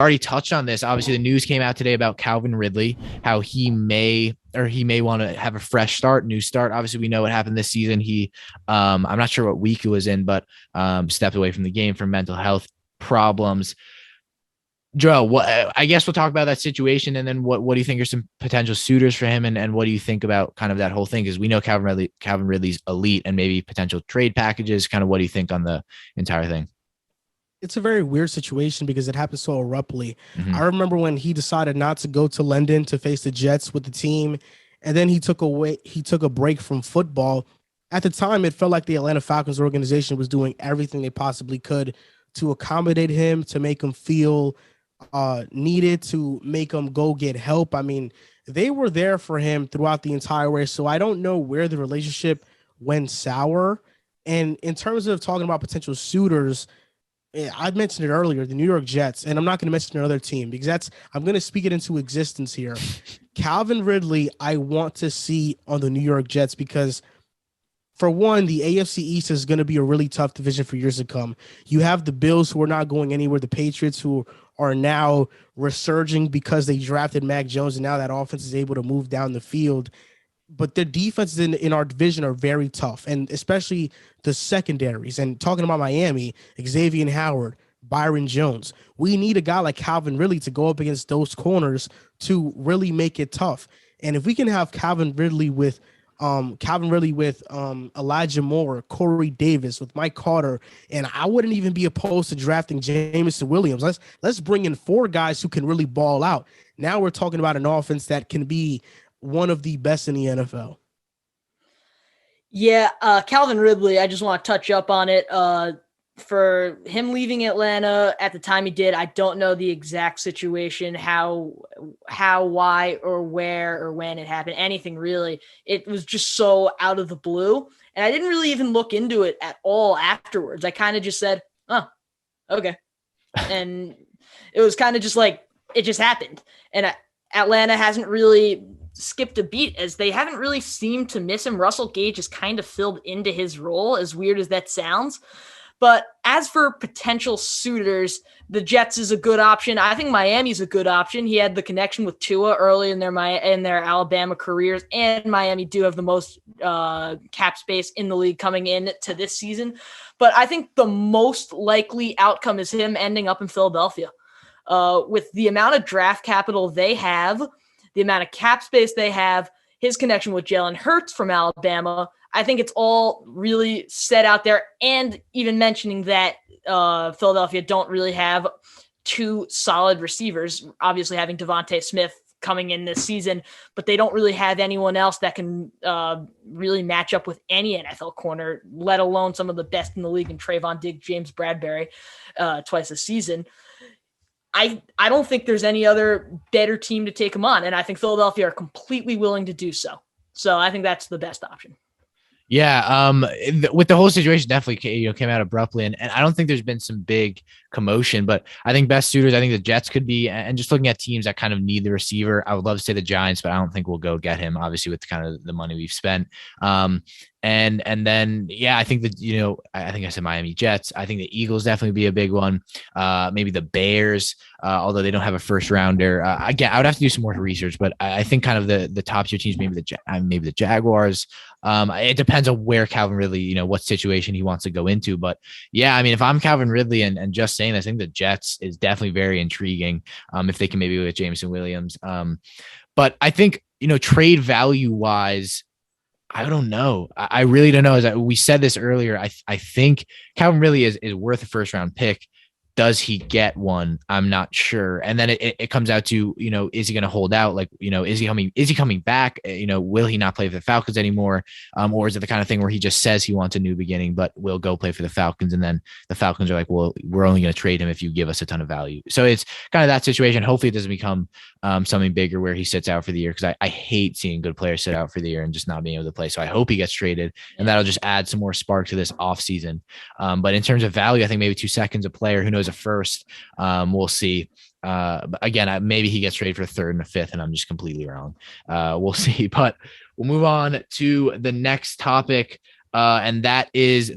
already touched on this. Obviously, the news came out today about Calvin Ridley, how he may want to have a fresh start, new start. Obviously, we know what happened this season. I'm not sure what week it was in, but stepped away from the game for mental health problems. Joe, I guess we'll talk about that situation, and then what do you think are some potential suitors for him, and what do you think about kind of that whole thing? Because we know Calvin Ridley's elite, and maybe potential trade packages. Kind of what do you think on the entire thing? It's a very weird situation because it happened so abruptly. I Mm-hmm. remember when he decided not to go to London to face the Jets with the team, and then he took a break from football. At the time, it felt like the Atlanta Falcons organization was doing everything they possibly could to accommodate him, to make him feel needed, to make him go get help. I mean, they were there for him throughout the entire way. So I don't know where the relationship went sour. And in terms of talking about potential suitors, I mentioned it earlier, the New York Jets, and I'm not going to mention another team because I'm going to speak it into existence here. Calvin Ridley, I want to see on the New York Jets because, for one, the AFC East is going to be a really tough division for years to come. You have the Bills who are not going anywhere, the Patriots who are now resurging because they drafted Mac Jones, and now that offense is able to move down the field. But the defenses in our division are very tough, and especially the secondaries. And talking about Miami, Xavier Howard, Byron Jones, we need a guy like Calvin Ridley to go up against those corners to really make it tough. And if we can have Calvin Ridley with Elijah Moore, Corey Davis, with Mike Carter, and I wouldn't even be opposed to drafting Jameson Williams. Let's bring in four guys who can really ball out. Now we're talking about an offense that can be one of the best in the NFL. Yeah, Calvin Ridley, I just want to touch up on it. For him leaving Atlanta at the time he did, I don't know the exact situation, how, why, or where, or when it happened, anything really. It was just so out of the blue, and I didn't really even look into it at all afterwards. I kind of just said, oh, okay. And it was kind of just like, it just happened. And Atlanta hasn't really skipped a beat, as they haven't really seemed to miss him. Russell Gage has kind of filled into his role, as weird as that sounds. But as for potential suitors, the Jets is a good option. I think Miami's a good option. He had the connection with Tua early in their Alabama careers, and Miami do have the most cap space in the league coming in to this season. But I think the most likely outcome is him ending up in Philadelphia. With the amount of draft capital they have, the amount of cap space they have, his connection with Jalen Hurts from Alabama, I think it's all really set out there. And even mentioning that Philadelphia don't really have two solid receivers, obviously having Devontae Smith coming in this season, but they don't really have anyone else that can really match up with any NFL corner, let alone some of the best in the league in Trayvon Diggs, James Bradbury twice a season. I don't think there's any other better team to take him on. And I think Philadelphia are completely willing to do so. So I think that's the best option. Yeah, with the whole situation, definitely came out abruptly, and I don't think there's been some big commotion, but I think best suitors, I think the Jets could be, and just looking at teams that kind of need the receiver, I would love to say the Giants, but I don't think we'll go get him, obviously with kind of the money we've spent. And then I think that I think I said Miami Jets. I think the Eagles definitely be a big one. Maybe the Bears, although they don't have a first rounder. Again, I would have to do some more research, but I think kind of the top tier teams, maybe the Jaguars. It depends on where Calvin Ridley, what situation he wants to go into. But yeah, I mean, if I'm Calvin Ridley and just saying this, I think the Jets is definitely very intriguing. If they can maybe with Jameson Williams. But I think, trade value wise, I don't know. I really don't know. As we said this earlier, I think Calvin really is worth a first round pick. Does he get one? I'm not sure. And then it comes out to, is he going to hold out? Like, is he coming back? Will he not play for the Falcons anymore? Or is it the kind of thing where he just says he wants a new beginning, but will go play for the Falcons? And then the Falcons are like, well, we're only going to trade him if you give us a ton of value. So it's kind of that situation. Hopefully it doesn't become something bigger where he sits out for the year. Cause I hate seeing good players sit out for the year and just not being able to play. So I hope he gets traded, and that'll just add some more spark to this offseason. But in terms of value, I think maybe 2 seconds a player, who knows, a first. We'll see. Again, maybe he gets traded for a third and a fifth, and I'm just completely wrong. We'll see. But we'll move on to the next topic, and that is